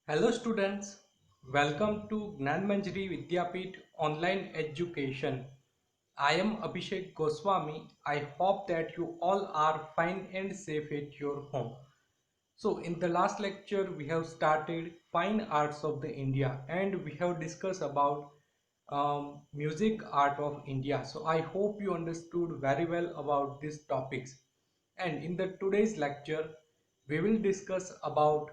Hello students, welcome to Gnanmanjari Vidyapeeth Online Education. I am Abhishek Goswami. I hope that you all are fine and safe at your home. So in the last lecture we have started fine arts of the India and we have discussed about music art of India. So I hope you understood very well about these topics. And in the today's lecture we will discuss about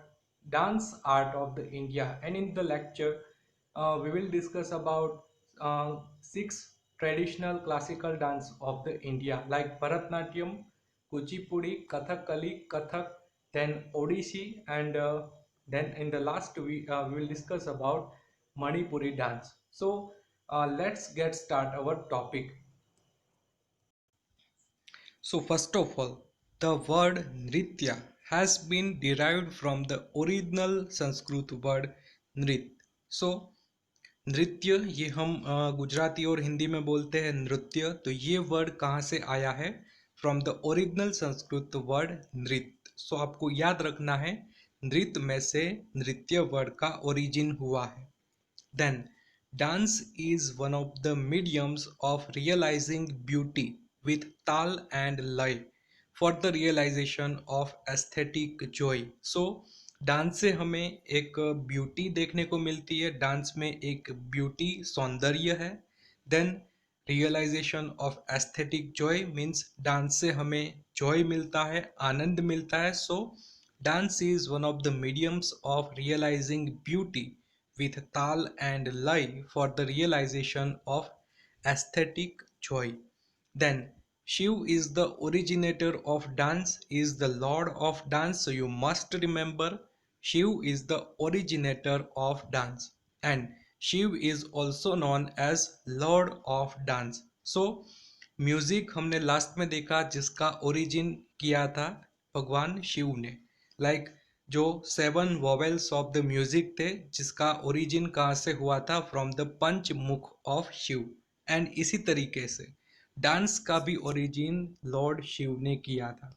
dance art of the India, and in the lecture we will discuss about six traditional classical dance of the India like Bharatnatyam, Kuchipudi, Kathakali, Kathak, then Odissi, and then in the last we will discuss about Manipuri dance. So let's get start our topic. So first of all, the word Nritya has been derived from the original Sanskrit word Nrit. So नृत्य ये हम गुजराती और हिंदी में बोलते हैं नृत्य, तो ये वर्ड कहाँ से आया है? From the original Sanskrit word नृत्य. सो आपको याद रखना है नृत्य में से नृत्य वर्ड का ओरिजिन हुआ है. Then, dance is one of the mediums of realizing beauty with tal and lay for the realization of aesthetic joy. So, dance से हमें एक ब्यूटी देखने को मिलती है, डांस में एक ब्यूटी सौंदर्य है. Then realisation of aesthetic joy means dance से हमें जॉय मिलता है, आनंद मिलता है. So dance is one of the mediums of realising beauty with tal and lay for the realization of aesthetic joy. Then Shiv is the originator of dance, is the lord of dance. So you must remember Shiv is the originator of dance, and Shiv is also known as lord of dance. So music हमने last में देखा जिसका origin किया था भगवान शिव ने. Like जो 7 vowels of the music थे जिसका ओरिजिन कहाँ से हुआ था? फ्रॉम द पंच मुख ऑफ शिव. एंड इसी तरीके से डांस का भी ओरिजिन लॉर्ड शिव ने किया था.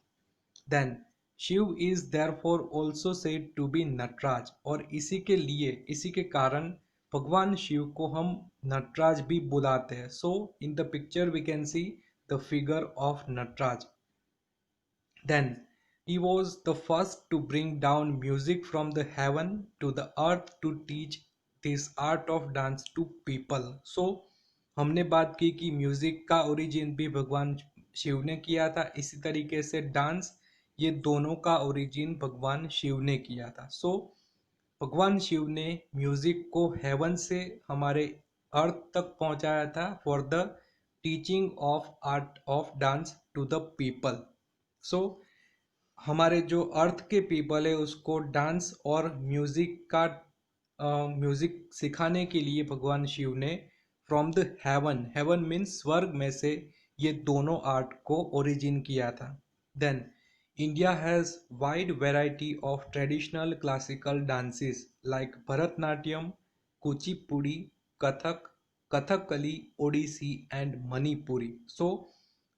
Then Shiva is therefore also said to be Nataraja, और इसी के लिए, इसी के कारण भगवान शिव को हम नटराज भी बुलाते हैं. So in the picture we can see the figure of Nataraja. Then he was the first to bring down music from the heaven to the earth to teach this art of dance to people. So हमने बात की कि music का origin भी भगवान शिव ने किया था, इसी तरीके से डांस, ये दोनों का ओरिजिन भगवान शिव ने किया था. सो भगवान शिव ने म्यूजिक को हेवन से हमारे अर्थ तक पहुंचाया था for the teaching of art of dance to the people. So हमारे जो अर्थ के पीपल है उसको डांस और म्यूजिक का म्यूजिक सिखाने के लिए भगवान शिव ने from the heaven, heaven means स्वर्ग में से, ये दोनों आर्ट को ओरिजिन किया था. Then India has wide variety of traditional classical dances like Bharatanatyam, Kuchipudi, Kathak, Kathakali, Odissi and Manipuri. So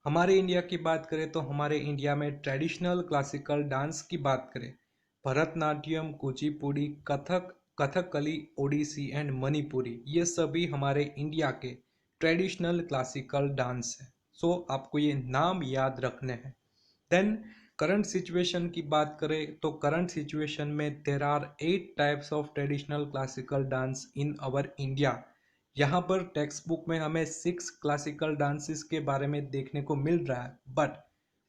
हमारे इंडिया की बात करें तो हमारे इंडिया में ट्रेडिशनल क्लासिकल डांस की बात करें, भरतनाट्यम, कुचिपुड़ी, कथक, कथकली, ओडिसी एंड मणिपुरी, ये सभी हमारे इंडिया के ट्रेडिशनल क्लासिकल डांस है. सो आपको ये नाम याद रखने हैं. देन करंट सिचुएशन की बात करें तो करंट सिचुएशन में there are 8 types of traditional classical dance in our India. यहाँ पर टेक्स्ट बुक में हमें 6 क्लासिकल डांसेस के बारे में देखने को मिल रहा है, बट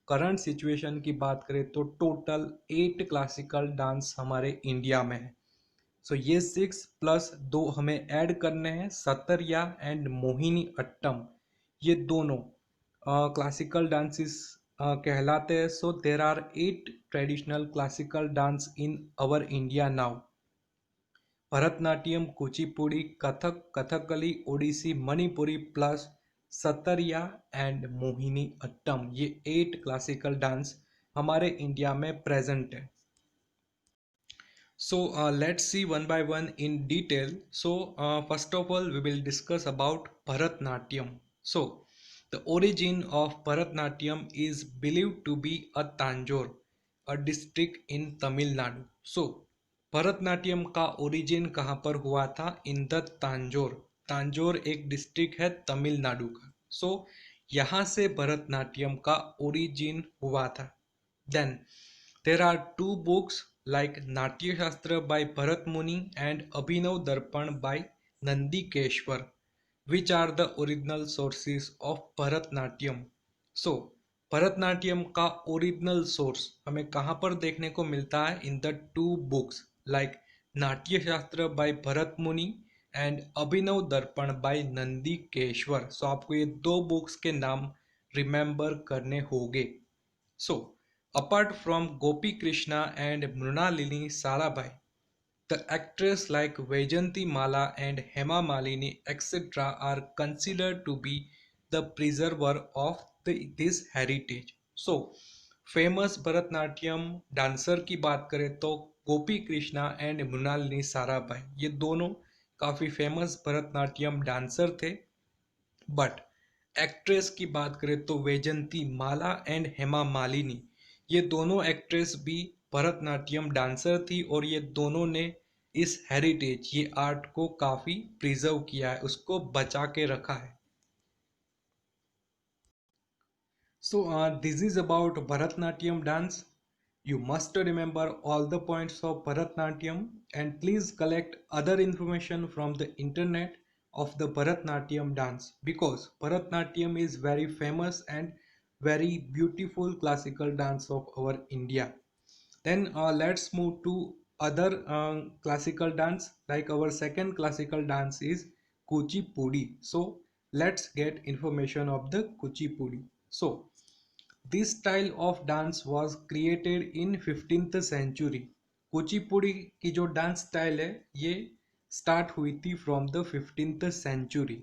करंट सिचुएशन की बात करें तो टोटल 8 क्लासिकल डांस हमारे इंडिया में है. सो ये 6 प्लस 2 हमें ऐड करने हैं, सतरिया एंड मोहिनी अट्टम, ये दोनों क्लासिकल डांसेस कहलाते हैं. So there are 8 traditional classical dance in our India now. Bharatanatyam, Kuchipudi, Kathak, Kathakali, Odissi, Manipuri plus Sattriya and Mohiniyattam, ये 8 क्लासिकल डांस हमारे इंडिया में प्रेजेंट है. So let's see one by one in detail. So first of all, we will discuss about Bharatnatyam. So the origin of Bharatnatyam is believed to be a Tanjore, a district in Tamil Nadu. So Bharatanatyam का origin कहाँ पर हुआ था? In the Tanjore. Tanjore एक district है तमिलनाडु का। सो यहाँ से भरतनाट्यम का ओरिजिन हुआ था। Then there are two books like Natya Shastra by Bharat Muni and Abhinav Darpan by Nandikeshvara which are the original sources of Bharatanatyam. So Bharatanatyam का ओरिजिनल सोर्स हमें कहाँ पर देखने को मिलता है? In the two books like Natya Shastra by Bharat Muni and Abhinav Darpan by Nandikeshwar. सो आपको ये दो बुक्स के नाम रिमेंबर करने होंगे। So apart from Gopi Krishna and Mrinalini Sarabhai, the actors like Vaijanti Mala and Hema Malini etc. are considered to be the preserver of this heritage. So, famous Bharatanatyam dancer की बात करें तो गोपी कृष्णा एंड मृणालिनी साराभाई, ये दोनों काफ़ी फेमस भरतनाट्यम डांसर थे। बट एक्ट्रेस की बात करें तो वैजंती माला एंड हेमा मालिनी, ये दोनों एक्ट्रेस भी भरतनाट्यम डांसर थी और ये दोनों ने इस हेरिटेज, ये आर्ट को काफ़ी प्रिजर्व किया है, उसको बचा के रखा है। So this is about Bharatnatyam dance. You must remember all the points of Bharatnatyam and please collect other information from the internet of the Bharatnatyam dance, because Bharatnatyam is very famous and very beautiful classical dance of our India. Then let's move to other classical dance, like our second classical dance is Kuchipudi. So let's get information of the Kuchipudi. So this style of dance was created in 15th century. Kuchipudi की जो dance style है ये start हुई थी from the 15th century.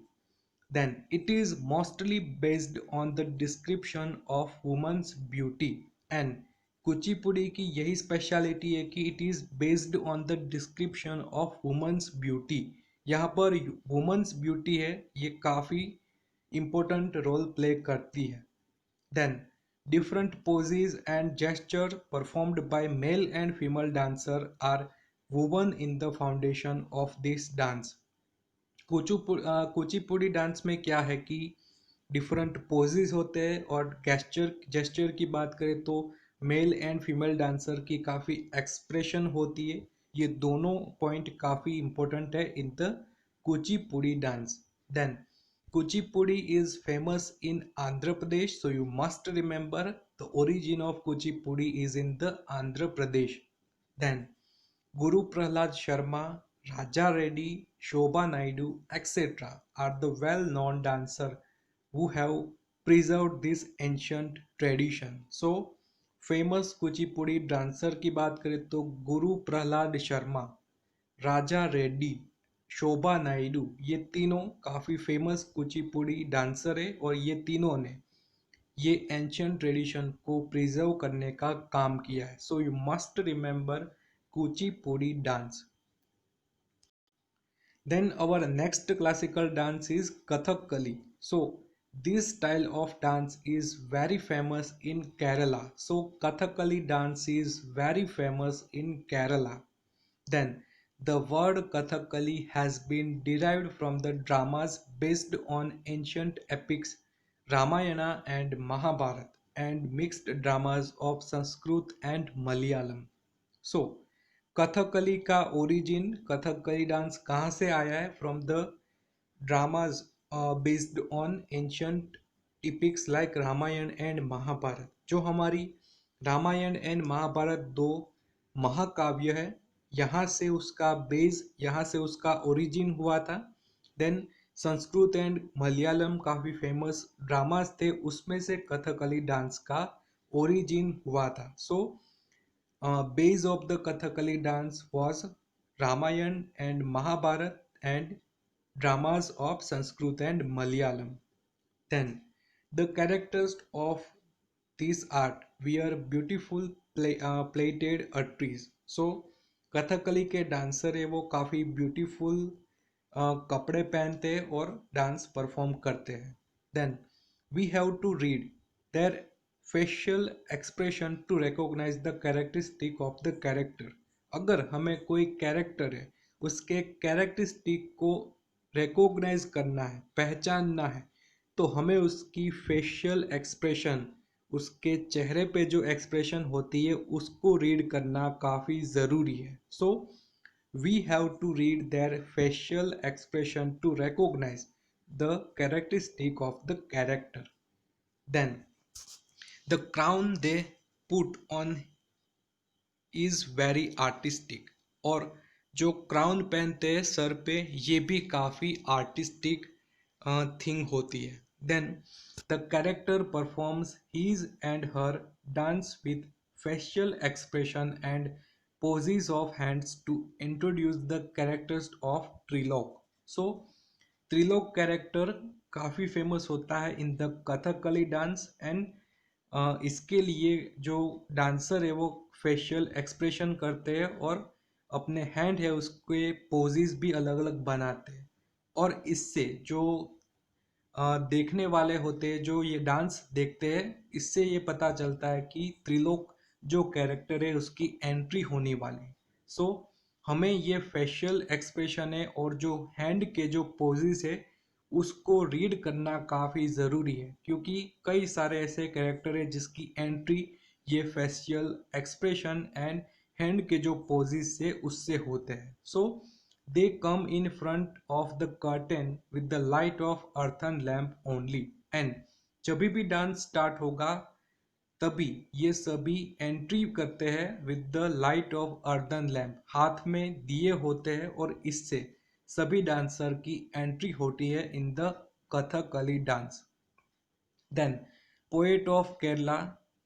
Then it is mostly based on the description of woman's beauty, and Kuchipudi की यही speciality है कि it is based on the description of women's beauty. यहाँ पर वुमेन्स ब्यूटी है ये काफ़ी इम्पोर्टेंट रोल प्ले करती है। Then different poses and gesture performed by male and female dancer are woven in the foundation of this dance. Kuchipudi dance में क्या है कि डिफरेंट पोजेस होते हैं और जेस्चर की बात करें तो मेल एंड फीमेल डांसर की काफ़ी एक्सप्रेशन होती है। ये दोनों पॉइंट काफ़ी इंपॉर्टेंट है in the Kuchipudi dance. Then Kuchipudi is famous in Andhra Pradesh, so you must remember the origin of Kuchipudi is in the Andhra Pradesh. Then Guru Prahlad Sharma, Raja Reddy, Shobha Naidu, etc. are the well-known dancers who have preserved this ancient tradition. So, famous Kuchipudi dancer की बात करें तो गुरु प्रहलाद शर्मा, राजा रेड्डी, शोभा नायडू, ये तीनों काफ़ी famous Kuchipudi dancer है और ये तीनों ने ये एंशियंट ट्रेडिशन को प्रिजर्व करने का काम किया है। So you must remember Kuchipudi dance. Then our next classical dance is Kathakali. So this style of dance is very famous in Kerala. So Kathakali dance is very famous in Kerala. Then the word Kathakali has been derived from the dramas based on ancient epics Ramayana and Mahabharata and mixed dramas of Sanskrit and Malayalam. So Kathakali का origin, Kathakali dance कहाँ से आया है? From the dramas based on ancient topics like Ramayana and Mahabharata. जो हमारी Ramayan and Mahabharat दो महाकाव्य है, यहाँ से उसका बेस, यहाँ से उसका ओरिजिन हुआ था। देन संस्कृत एंड मलयालम काफ़ी फेमस ड्रामास थे, उसमें से कथकली डांस का ओरिजिन हुआ था। सो base of the Kathakali dance was Ramayan and Mahabharat and dramas of Sanskrit and Malayalam. Then the characters of this art wear beautiful plaited arteries. So Kathakali के dancer है वो काफ़ी ब्यूटीफुल कपड़े पहनते हैं और डांस परफॉर्म करते हैं। Then we have to read their facial expression to recognize the characteristic of the character. अगर हमें कोई कैरेक्टर है उसके कैरेक्टरिस्टिक को रिकॉग्नाइज करना है, पहचानना है, तो हमें उसकी फेशियल एक्सप्रेशन, उसके चेहरे पे जो एक्सप्रेशन होती है उसको रीड करना काफ़ी ज़रूरी है. सो we have to read their facial expression to recognize the characteristic of the character. Then the crown they put on is very artistic. और जो क्राउन पहनते हैं सर पे ये भी काफ़ी आर्टिस्टिक थिंग होती है. Then the character performs his and her dance with facial expression and poses of hands to introduce the characters of Trilok. So Trilok character काफ़ी फेमस होता है in the Kathakali dance. And इसके लिए जो डांसर है वो फेशियल एक्सप्रेशन करते हैं और अपने हैंड है उसके पोजेस भी अलग अलग बनाते हैं. और इससे जो देखने वाले होते हैं जो ये डांस देखते हैं इससे ये पता चलता है कि त्रिलोक जो कैरेक्टर है उसकी एंट्री होने वाली. सो हमें ये फेशियल एक्सप्रेशन है और जो हैंड के जो पोजेस है उसको रीड करना काफ़ी ज़रूरी है क्योंकि कई सारे ऐसे कैरेक्टर है जिसकी एंट्री ये फेशियल एक्सप्रेशन एंड हैंड के जो पोजेस है उससे होते हैं. सो they come in front of the curtain with the light of earthen lamp only. And जब भी डांस स्टार्ट होगा तभी ये सभी एंट्री करते हैं with the light of earthen lamp. हाथ में दिए होते हैं और इससे सभी डांसर की एंट्री होती है in the Kathakali dance. Then poet of Kerala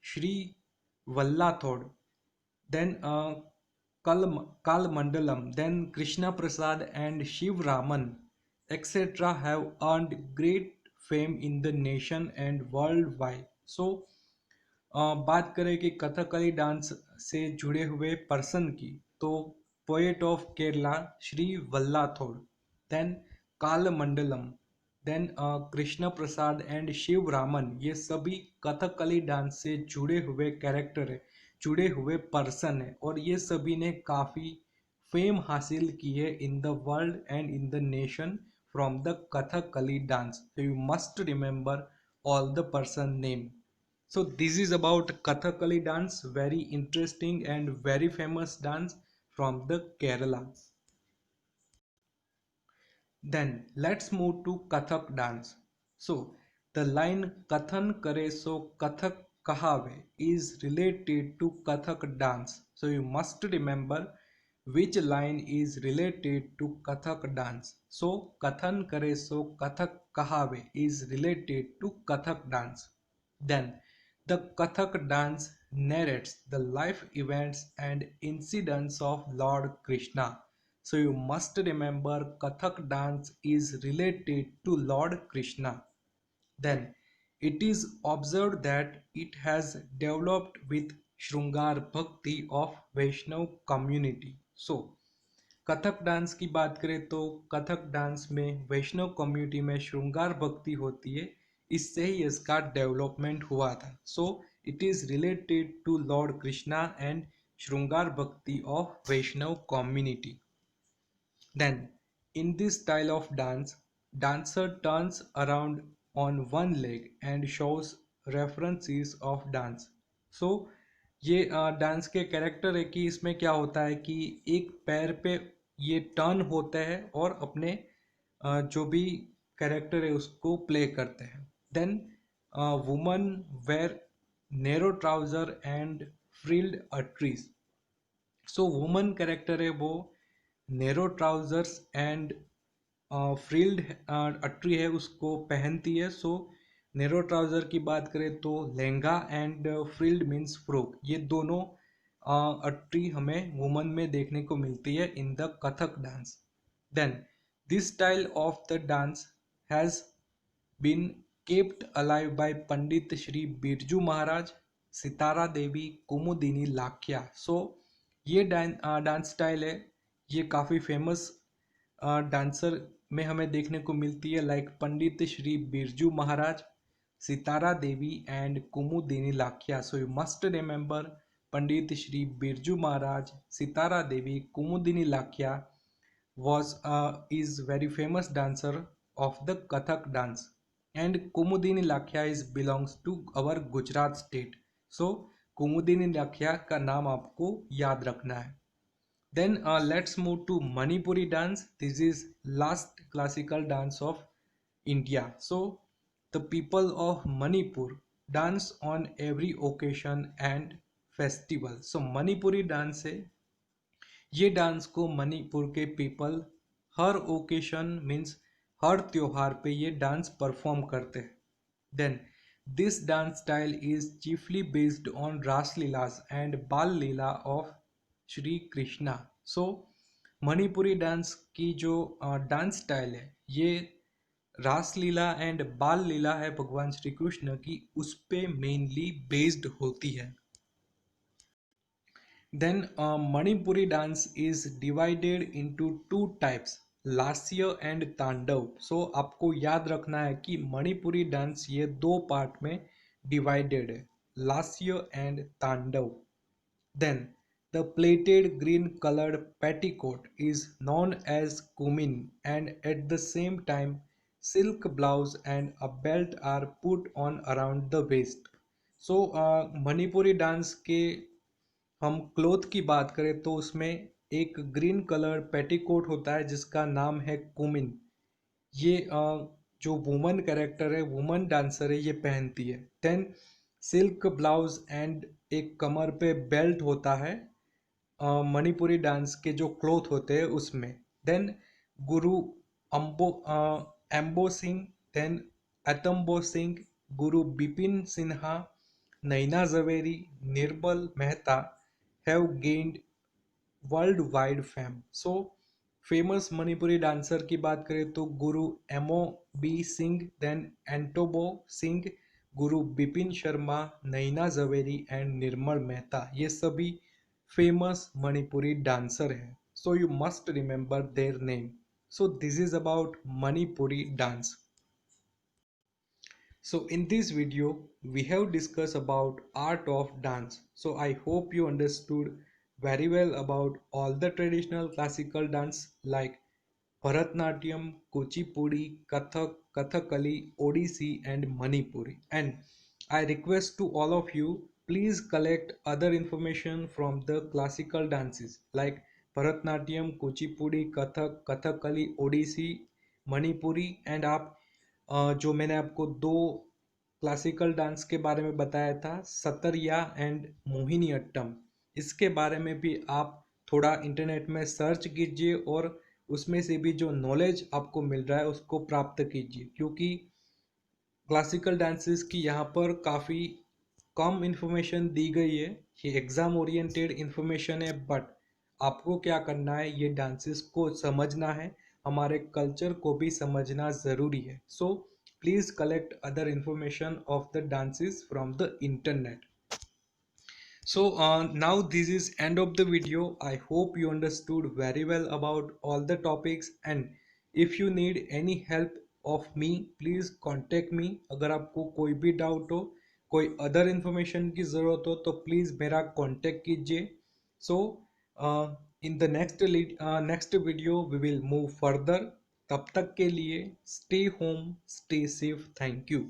Shri Vallathol, then Kalamandalam, then Krishna Prasad and Shiv Raman, etc. have earned great fame in the nation and worldwide. So बात करें कि कथकली डांस से जुड़े हुए पर्सन की तो poet of Kerala Shri Vallathol, then Kalamandalam, then Krishna Prasad and Shiv Raman, ये सभी कथकली डांस से जुड़े हुए कैरेक्टर है, जुड़े हुए पर्सन है और ये सभी ने काफ़ी फेम हासिल की है in the world and in the nation from the Kathakali dance. So you must remember all the person name. So this is about Kathakali dance, very interesting and very famous dance from the Kerala. Then let's move to Kathak dance. So the line Kathan kare so Kathak kahave is related to Kathak dance. So you must remember which line is related to Kathak dance. So Kathan kare so Kathak kahave is related to Kathak dance. Then the Kathak dance narrates the life events and incidents of Lord Krishna. So you must remember Kathak dance is related to Lord Krishna. Then it is observed that it has developed with Shrungar Bhakti of Vaishnav community. So Kathak dance की बात करें तो Kathak dance में वैष्णव community में श्रृंगार भक्ति होती है, इससे ही इसका डेवलपमेंट हुआ था. So it is related to lord Krishna and shringar bhakti of Vaishnava community. Then, in this style of dance, dancer turns around on one leg and shows references of dance. So, ये डांस के कैरेक्टर है कि इसमें क्या होता है कि एक पैर पे ये टर्न होते हैं और अपने जो भी कैरेक्टर है उसको प्ले करते हैं. Then woman wear narrow trouser and frilled attires. So woman character है वो narrow trousers and frilled attire है उसको पहनती है. सो नेरो ट्राउजर की बात करें तो lehenga and frilled means frock, ये दोनों अट्री हमें वुमन में देखने को मिलती है in the Kathak dance. Then this style of the dance has been kept alive by Pandit Shri Birju Maharaj, Sitara Devi, Kumudini Lakhia. So ये डांस स्टाइल है, ये काफ़ी फेमस डांसर में हमें देखने को मिलती है like Pandit Shri Birju Maharaj, Sitara Devi and Kumudini Lakhia. So you must remember Pandit Shri Birju Maharaj, Sitara Devi, Kumudini Lakhia was is very famous dancer of the Kathak dance, and Kumudini Lakhia is belongs to our Gujarat state. So Kumudini Lakhia का नाम आपको याद रखना है. Then let's move to Manipuri dance. This is last classical dance of India. So the people of Manipur dance on every occasion and festival. So Manipuri dance है, ये dance को मणिपुर के पीपल हर ओकेशन मीन्स हर त्योहार पे ये dance perform करते हैं. Then this dance style is chiefly based on Ras Leelas and Bal Leela of Shri Krishna. So Manipuri dance की जो डांस स्टाइल है ये रास लीला एंड बाल लीला है भगवान श्री कृष्ण की, उस पे मेनली बेस्ड होती है. Then Manipuri dance is divided into two types, Lasya and Tandava. सो आपको याद रखना है कि मणिपुरी डांस ये दो पार्ट में डिवाइडेड है, लास्य एंड तांडव. Then the plaited green colored petticoat is known as kumin, and at the same time silk blouse and a belt are put on around the waist. So Manipuri dance के हम cloth की बात करें तो उसमें एक ग्रीन कलर पेटीकोट होता है जिसका नाम है कुमिन. ये जो वुमन कैरेक्टर है, वुमन डांसर है, ये पहनती है. देन सिल्क ब्लाउज एंड एक कमर पे बेल्ट होता है मणिपुरी डांस के जो क्लोथ होते हैं उसमें. Then Guru Amubi Singh, then Atombo Singh, Guru Bipin Sinha, Naina Jhaveri, Nirmal Mehta have gained worldwide fame. So famous Manipuri dancer की बात करें तो गुरु एमओ बी सिंह, देन एंटोबो सिंह, गुरु बिपिन शर्मा, नैना जवेरी एंड निर्मल मेहता, ये सभी फेमस मणिपुरी डांसर हैं. So you must remember their name. So this is about Manipuri dance. So in this video we have discussed about art of dance. So I hope you understood very well about all the traditional classical dance like Bharatnatyam, Kuchipudi, Kathak, Kathakali, Odissi and Manipuri. And I request to all of you, please collect other information from the classical dances like Bharatnatyam, Kuchipudi, Kathak, Kathakali, Odissi, Manipuri. And आप जो मैंने आपको दो classical dance के बारे में बताया था, सतरिया एंड मोहिनी अट्टम, इसके बारे में भी आप थोड़ा इंटरनेट में सर्च कीजिए और उसमें से भी जो नॉलेज आपको मिल रहा है उसको प्राप्त कीजिए, क्योंकि क्लासिकल डांसेस की यहाँ पर काफ़ी कम इन्फॉर्मेशन दी गई है. ये एग्ज़ाम ओरिएंटेड इन्फॉर्मेशन है, बट आपको क्या करना है, ये डांसेस को समझना है, हमारे कल्चर को भी समझना ज़रूरी है. So please collect other information of the dances from the internet. So now this is end of the video. I hope you understood very well about all the topics, and if you need any help of me please contact me. अगर आपको कोई भी doubt हो, कोई other information की ज़रूरत हो तो प्लीज़ मेरा कांटेक्ट कीजिए. So in the next video we will move further. तब तक के लिए stay home, stay safe. Thank you.